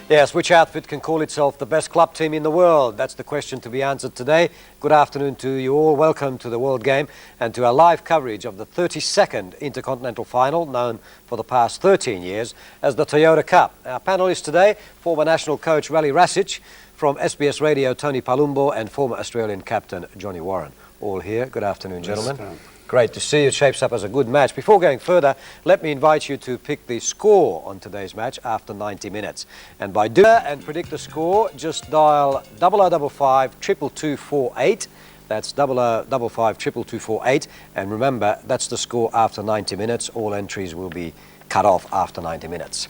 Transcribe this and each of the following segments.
Yes, which outfit can call itself the best club team in the world? That's the question to be answered today. Good afternoon to you all. Welcome to the World Game and to our live coverage of the 32nd Intercontinental Final, known for the past 13 years as the Toyota Cup. Our panellists today, former national coach Rale Rasic, from SBS Radio Tony Palumbo, and former Australian captain Johnny Warren. All here. Good afternoon, gentlemen. Yes, great to see you. It shapes up as a good match. Before going further, let me invite you to pick the score on today's match after 90 minutes. And by doing that and predict the score, just dial 0055 22248. That's 0055 22248. And remember, that's the score after 90 minutes. All entries will be cut off after 90 minutes.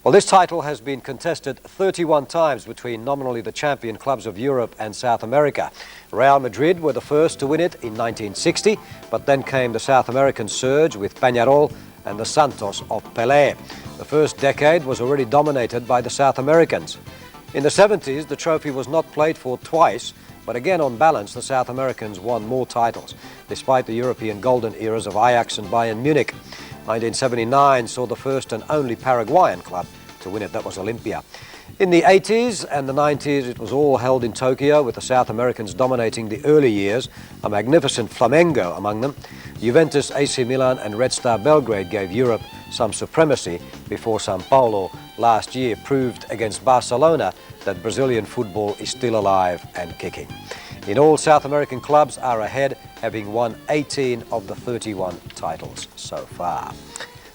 Well, this title has been contested 31 times between nominally the champion clubs of Europe and South America. Real Madrid were the first to win it in 1960, but then came the South American surge with Peñarol and the Santos of Pelé. The first decade was already dominated by the South Americans. In the 70s, the trophy was not played for twice, but again, on balance, the South Americans won more titles, despite the European golden eras of Ajax and Bayern Munich. 1979 saw the first and only Paraguayan club to win it, that was Olimpia. In the 80s and the 90s, it was all held in Tokyo, with the South Americans dominating the early years, a magnificent Flamengo among them. Juventus, AC Milan and Red Star Belgrade gave Europe some supremacy before São Paulo last year proved against Barcelona that Brazilian football is still alive and kicking. In all, South American clubs are ahead, having won 18 of the 31 titles so far.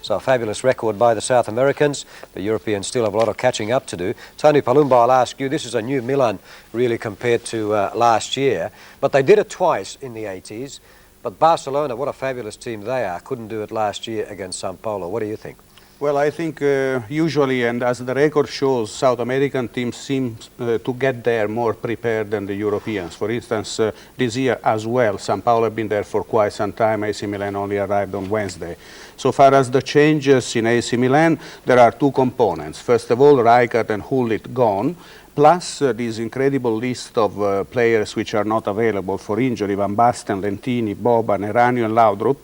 So a fabulous record by the South Americans. The Europeans still have a lot of catching up to do. Tony Palumbo, I'll ask you, this is a new Milan really compared to last year, but they did it twice in the 80s. But Barcelona, what a fabulous team they are, couldn't do it last year against São Paulo. What do you think? Well, I think usually, and as the record shows, South American teams seem to get there more prepared than the Europeans. For instance, this year as well, São Paulo have been there for quite some time. AC Milan only arrived on Wednesday. So far as the changes in AC Milan, there are two components. First of all, Rijkaard and Hullit gone, plus this incredible list of players which are not available for injury: Van Basten, Lentini, Boban, Eranio and Laudrup,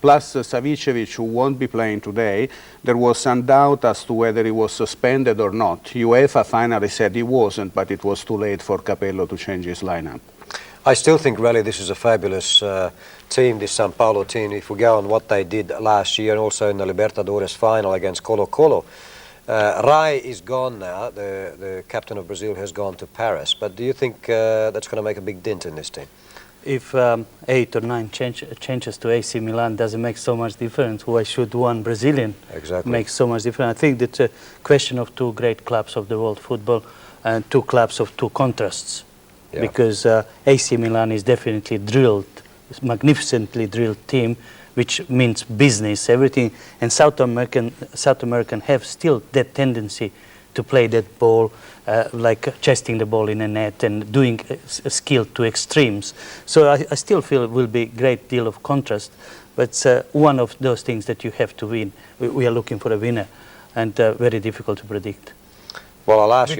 plus Savicevic, who won't be playing today. There was some doubt as to whether he was suspended or not. UEFA finally said he wasn't, but it was too late for Capello to change his lineup. I still think, really, this is a fabulous team, this São Paulo team, if we go on what they did last year and also in the Libertadores final against Colo-Colo. Rai is gone now, the captain of Brazil has gone to Paris, but do you think that's going to make a big dent in this team? If 8 or 9 changes to AC Milan doesn't make so much difference, why should one Brazilian make so much difference? I think it's a question of two great clubs of the world football and two clubs of two contrasts. Yeah. Because AC Milan is definitely drilled, magnificently drilled team, which means business, everything. And South American have still that tendency to play that ball, like chesting the ball in a net and doing a skill to extremes. So I still feel it will be a great deal of contrast, but it's one of those things that you have to win. We are looking for a winner, and very difficult to predict. Well, I'll ask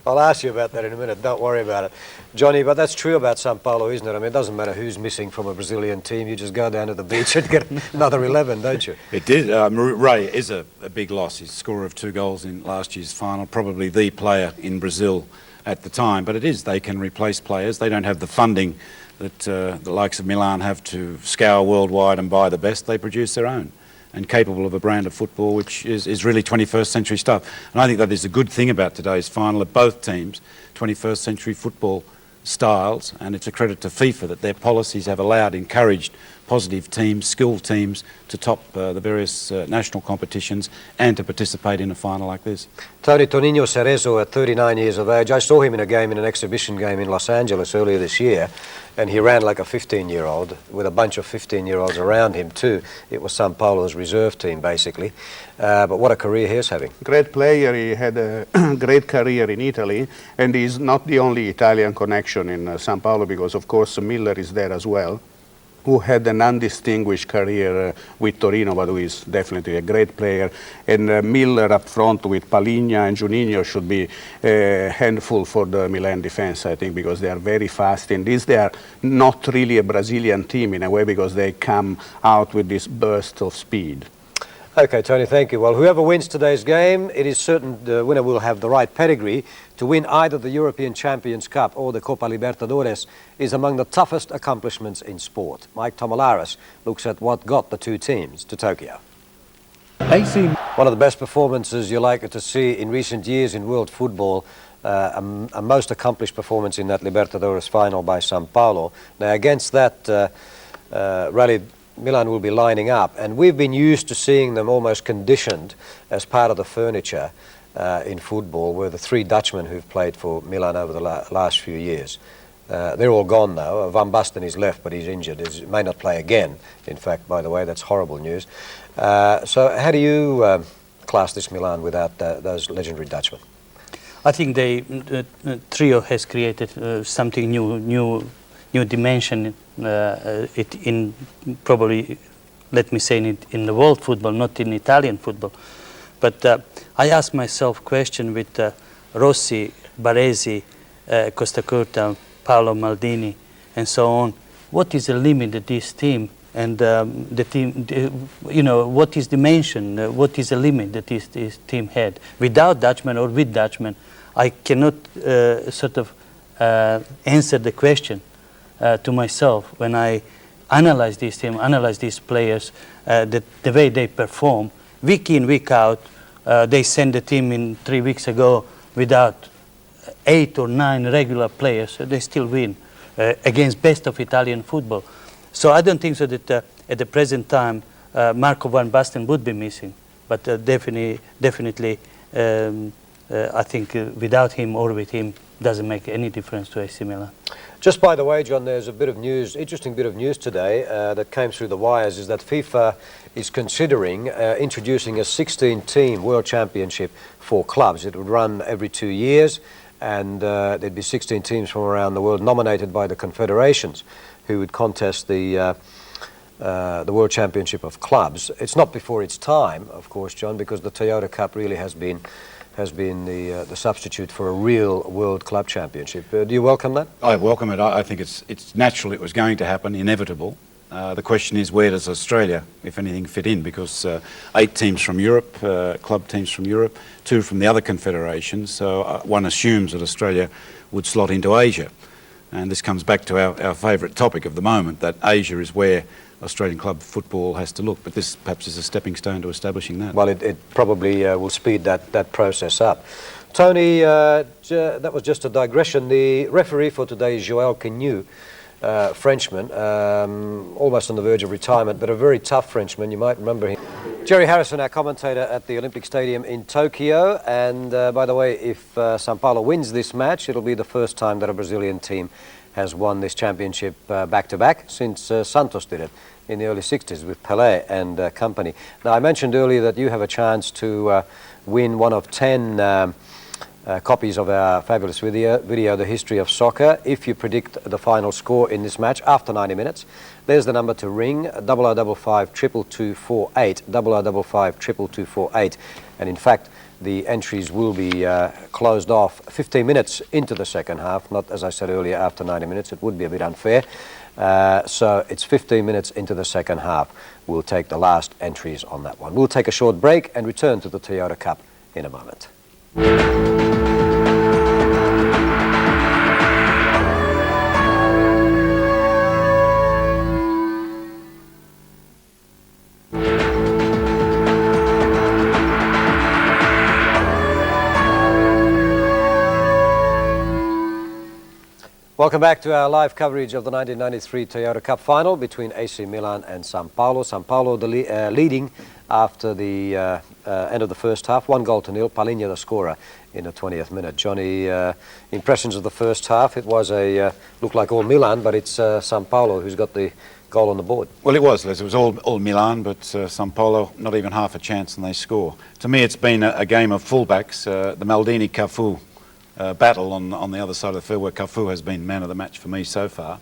I'll ask you about that in a minute. Don't worry about it, Johnny. But that's true about São Paulo, isn't it? I mean, it doesn't matter who's missing from a Brazilian team. You just go down to the beach and get another 11, don't you? It did. Ray is a big loss. He's a scorer of 2 goals in last year's final. Probably the player in Brazil at the time. But it is. They can replace players. They don't have the funding that the likes of Milan have to scour worldwide and buy the best. They produce their own, and capable of a brand of football which is really 21st century stuff. And I think that is a good thing about today's final of both teams, 21st century football styles, and it's a credit to FIFA that their policies have encouraged positive teams, skilled teams to top the various national competitions and to participate in a final like this. Toninho Cerezo, at 39 years of age, I saw him in an exhibition game in Los Angeles earlier this year, and he ran like a 15-year-old with a bunch of 15-year-olds around him too. It was São Paulo's reserve team, basically. But what a career he's having. Great player. He had a great career in Italy, and he's not the only Italian connection in São Paulo, because, of course, Müller is there as well, who had an undistinguished career with Torino, but who is definitely a great player. And Müller up front with Palhinha and Juninho should be a handful for the Milan defense, I think, because they are very fast. In this, they are not really a Brazilian team in a way, because they come out with this burst of speed. Okay, Tony, thank you. Well, whoever wins today's game, it is certain the winner will have the right pedigree to win either the European Champions Cup or the Copa Libertadores is among the toughest accomplishments in sport. Mike Tomalaris looks at what got the two teams to Tokyo. AC. One of the best performances you're likely to see in recent years in world football, a most accomplished performance in that Libertadores final by São Paulo. Now, against that, Rale Milan will be lining up, and we've been used to seeing them almost conditioned as part of the furniture in football, were the three Dutchmen who've played for Milan over the last few years. They're all gone now. Van Basten is left, but he's injured. He may not play again, in fact, by the way. That's horrible news. So how do you class this Milan without those legendary Dutchmen? I think the trio has created something new dimension in probably, let me say, in the world football, not in Italian football. But I ask myself question with Rossi, Baresi, Costa Curta, Paolo Maldini, and so on. What is the limit of this team? And the team, you know, what is dimension? What is the limit that this team had? Without Dutchman or with Dutchman, I cannot sort of answer the question to myself when I analyze this team, analyze these players, the way they perform. Week in, week out, they sent the team in 3 weeks ago without 8 or 9 regular players. They still win against best of Italian football. So I don't think so that at the present time Marco van Basten would be missing, but definitely I think without him or with him doesn't make any difference to AC Milan. Just by the way, John, there's a bit of news, interesting bit of news today that came through the wires, is that FIFA is considering introducing a 16-team World Championship for clubs. It would run every 2 years, and there'd be 16 teams from around the world nominated by the confederations who would contest the World Championship of Clubs. It's not before its time, of course, John, because the Toyota Cup really has been the substitute for a real World Club Championship. Do you welcome that? I welcome it. I think it's natural it was going to happen, inevitable. The question is, where does Australia, if anything, fit in? Because 8 teams from Europe, club teams from Europe, 2 from the other confederations, so one assumes that Australia would slot into Asia. And this comes back to our favourite topic of the moment, that Asia is where Australian club football has to look. But this perhaps is a stepping stone to establishing that. Well, it probably will speed that process up. Tony, that was just a digression. The referee for today is Joël Quignou, Frenchman, almost on the verge of retirement, but a very tough Frenchman. You might remember him. Jerry Harrison, our commentator at the Olympic Stadium in Tokyo. And by the way, if São Paulo wins this match, it'll be the first time that a Brazilian team has won this championship back-to-back since Santos did it in the early 60s with Pelé and company. Now, I mentioned earlier that you have a chance to win one of 10 copies of our fabulous video, The History of Soccer, if you predict the final score in this match after 90 minutes. There's the number to ring, 0055 22248, 0055 22248. And in fact, the entries will be closed off 15 minutes into the second half, not, as I said earlier, after 90 minutes. It would be a bit unfair. So it's 15 minutes into the second half. We'll take the last entries on that one. We'll take a short break and return to the Toyota Cup in a moment. Welcome back to our live coverage of the 1993 Toyota Cup final between AC Milan and São Paulo. São Paulo leading after the end of the first half, 1-0. Palhinha the scorer in the 20th minute. Johnny, impressions of the first half? It was looked like all Milan, but it's São Paulo who's got the goal on the board. Well, it was, Les. It was all Milan, but São Paulo not even half a chance and they score. To me, it's been a game of fullbacks. The Maldini-Cafu battle on the other side of the field, where Cafu has been man of the match for me so far,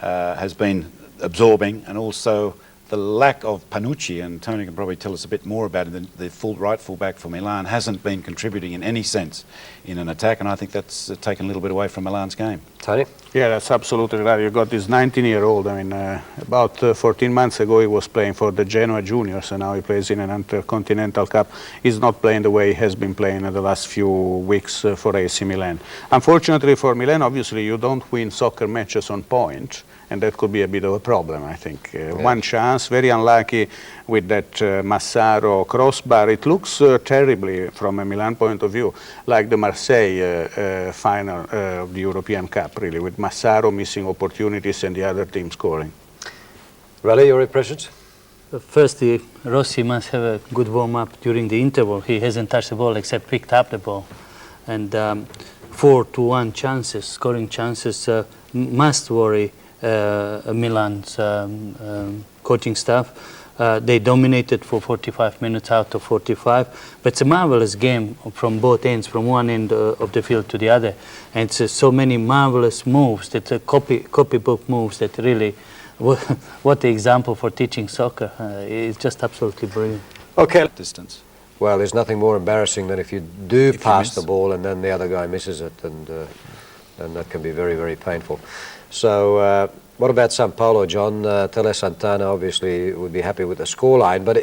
has been absorbing, and also the lack of Panucci, and Tony can probably tell us a bit more about it, the right full-back for Milan hasn't been contributing in any sense in an attack, and I think that's taken a little bit away from Milan's game. Tony? Yeah, that's absolutely right. You got this 19-year-old. I mean, about 14 months ago he was playing for the Genoa Juniors, and now he plays in an Intercontinental Cup. He's not playing the way he has been playing in the last few weeks for AC Milan. Unfortunately for Milan, obviously, you don't win soccer matches on point, and that could be a bit of a problem, I think. One chance, very unlucky with that Massaro crossbar. It looks terribly, from a Milan point of view, like the Marseille final of the European Cup, really, with Massaro missing opportunities and the other team scoring. Rale, your impressions? Firstly, Rossi must have a good warm-up during the interval. He hasn't touched the ball except picked up the ball. And 4-1 chances, scoring chances, must worry Milan's coaching staff. They dominated for 45 minutes out of 45, but it's a marvelous game from both ends, from one end of the field to the other. And it's so many marvelous moves, that copybook moves that really, what the example for teaching soccer. It's just absolutely brilliant. Okay. Distance. Well, there's nothing more embarrassing than if you pass the ball and then the other guy misses it, and that can be very, very painful. So what about São Paulo, John? Tele Santana obviously would be happy with the scoreline, but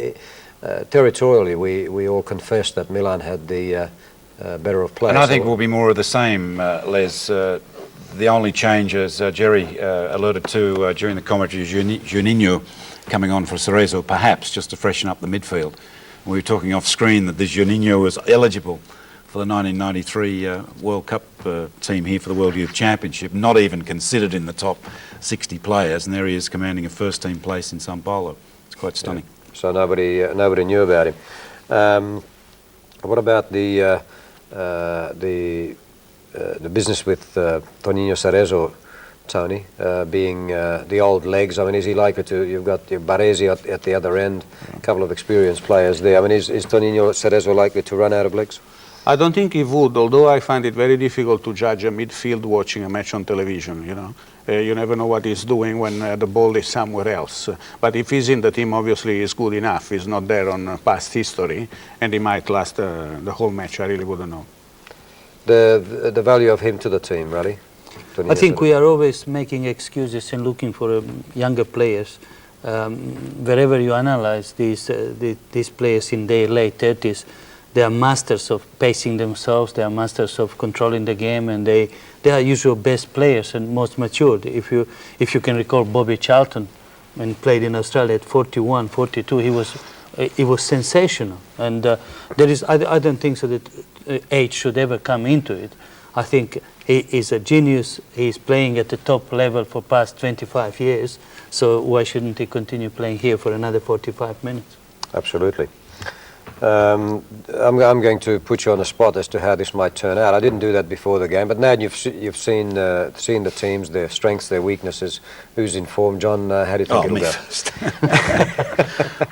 territorially we all confessed that Milan had the better of play. And I think will be more of the same, Les. The only change, as Jerry alluded to during the commentary, is Juninho coming on for Cerezo, perhaps just to freshen up the midfield. We were talking off screen that this Juninho was eligible for the 1993 World Cup team here for the World Youth Championship, not even considered in the top 60 players, and there he is commanding a first-team place in São Paulo. It's quite stunning. Yeah. So nobody knew about him. What about the business with Toninho Cerezo, Tony, being the old legs? I mean, is he likely to? You've got Baresi at the other end, a couple of experienced players there. I mean, is Toninho Cerezo likely to run out of legs? I don't think he would, although I find it very difficult to judge a midfield watching a match on television, you know. You never know what he's doing when the ball is somewhere else. But if he's in the team, obviously he's good enough. He's not there on past history, and he might last the whole match. I really wouldn't know. The value of him to the team, really? I think we are always making excuses and looking for younger players. Wherever you analyze these players in their late 30s, they are masters of pacing themselves, they are masters of controlling the game, and they are usually best players and most matured. If you can recall Bobby Charlton, when he played in Australia at 41, 42, he was sensational. And I don't think so that age should ever come into it. I think he is a genius. He's playing at the top level for past 25 years. So why shouldn't he continue playing here for another 45 minutes? Absolutely. I'm going to put you on the spot as to how this might turn out. I didn't do that before the game, but now you've seen the teams, their strengths, their weaknesses. Who's informed? John, how do you think it'll go? First.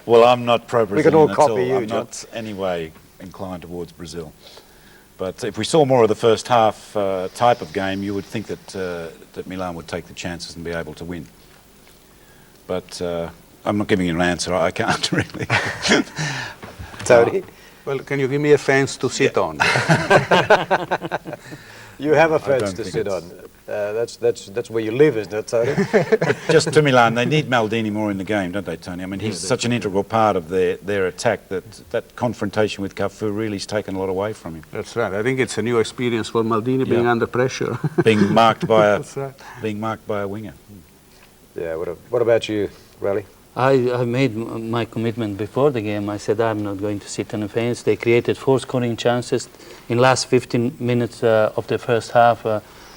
Well, I'm not pro-Brazilian. We can all copy you, I'm John. not anyway inclined towards Brazil. But if we saw more of the first half type of game, you would think that Milan would take the chances and be able to win. But I'm not giving you an answer. I can't really. Tony? Well, can you give me a fence to sit on? You have a fence to sit on. That's where you live, isn't it, Tony? Just to Milan, they need Maldini more in the game, don't they, Tony? I mean, he's such an integral part of their attack that confrontation with Cafu really's taken a lot away from him. That's right. I think it's a new experience for Maldini, being under pressure. being marked by right. being marked by a winger. Yeah. What about you, Rale? I made my commitment before the game. I said I'm not going to sit on the fence. They created 4 scoring chances in last 15 minutes of the first half.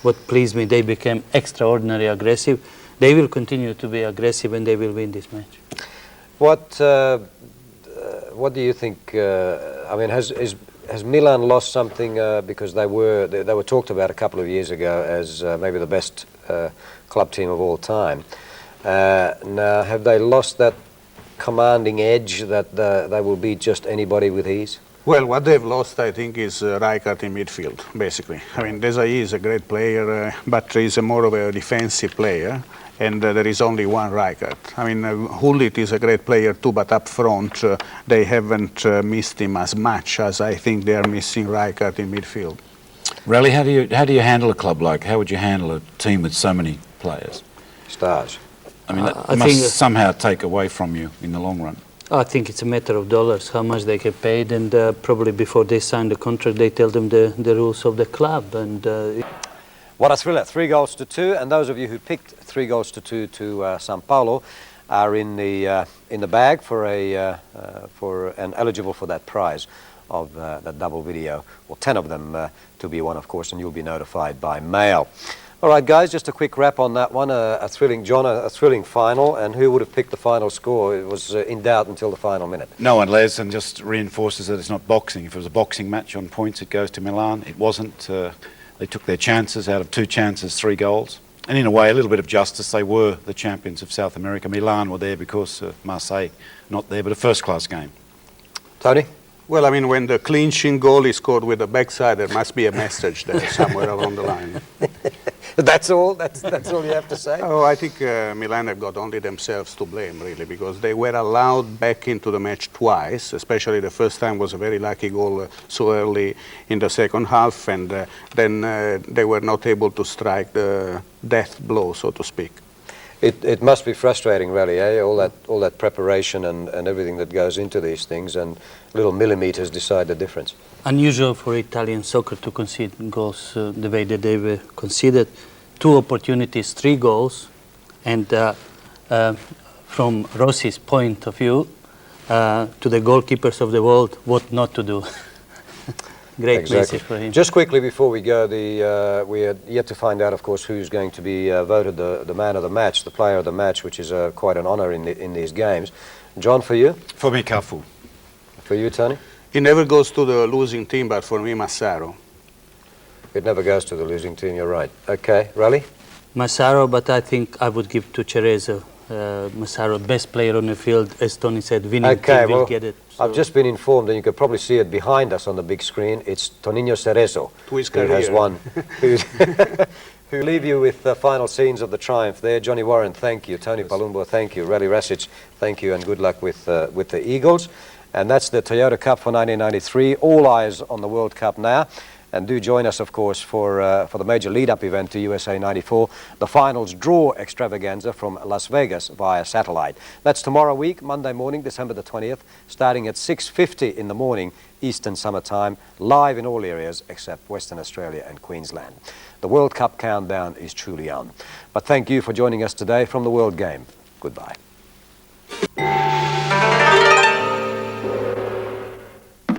What pleased me, they became extraordinarily aggressive. They will continue to be aggressive, and they will win this match. What do you think? I mean, has Milan lost something because they were talked about a couple of years ago as maybe the best club team of all time? Now, have they lost that commanding edge that they will beat just anybody with ease? Well, what they've lost, I think, is Rijkaard in midfield, basically. I mean, Desai is a great player, but he's more of a defensive player. and there is only one Rijkaard. I mean, Hullit is a great player too, but up front they haven't missed him as much as I think they are missing Rijkaard in midfield. Rale, how do you handle a club like? How would you handle a team with so many players? Stars. I mean, that must somehow take away from you in the long run. I think it's a matter of dollars, how much they get paid, and probably before they sign the contract, they tell them the rules of the club. And what a thriller! 3-2, and those of you who picked 3-2 to São Paulo are in the bag for and eligible for that prize of that double video, or 10 of them to be won, of course, and you'll be notified by mail. All right, guys, just a quick wrap on that one. A thrilling final, and who would have picked the final score? It was in doubt until the final minute. No one, Les, and just reinforces that it's not boxing. If it was a boxing match on points, it goes to Milan. It wasn't. They took their chances. Out of 2 chances, 3 goals. And in a way, a little bit of justice. They were the champions of South America. Milan were there because Marseille not there, but a first-class game. Tony? Well, I mean, when the clinching goal is scored with the backside, there must be a message there somewhere along the line. That's all? That's all you have to say? Oh, I think Milan have got only themselves to blame, really, because they were allowed back into the match twice, especially the first time was a very lucky goal so early in the second half, and then they were not able to strike the death blow, so to speak. It must be frustrating, really, eh? All that preparation and everything that goes into these things, and little millimeters decide the difference. Unusual for Italian soccer to concede goals the way that they were conceded. 2 opportunities, 3 goals, and from Rossi's point of view, to the goalkeepers of the world, what not to do. Great message for him. Just quickly before we go, we are yet to find out, of course, who's going to be voted the man of the match, the player of the match, which is quite an honour in these games. John, for you? For me, Cafu. For you, Tony? It never goes to the losing team, but for me, Massaro. It never goes to the losing team, you're right. Okay, Rale? Massaro, but I think I would give to Cerezo. Massaro, best player on the field, as Tony said, winning team will get it. So. I've just been informed, and you could probably see it behind us on the big screen. It's Toninho Cerezo who has won. Who leave you with the final scenes of the triumph there. Johnny Warren, thank you. Tony Palumbo, thank you. Rale Rasic, thank you, and good luck with the Eagles. And that's the Toyota Cup for 1993. All eyes on the World Cup now. And do join us, of course, for the major lead-up event to USA 94, the finals draw extravaganza from Las Vegas via satellite. That's tomorrow week, Monday morning, December the 20th, starting at 6:50 in the morning, Eastern Summer Time, live in all areas except Western Australia and Queensland. The World Cup countdown is truly on. But thank you for joining us today from the World Game. Goodbye.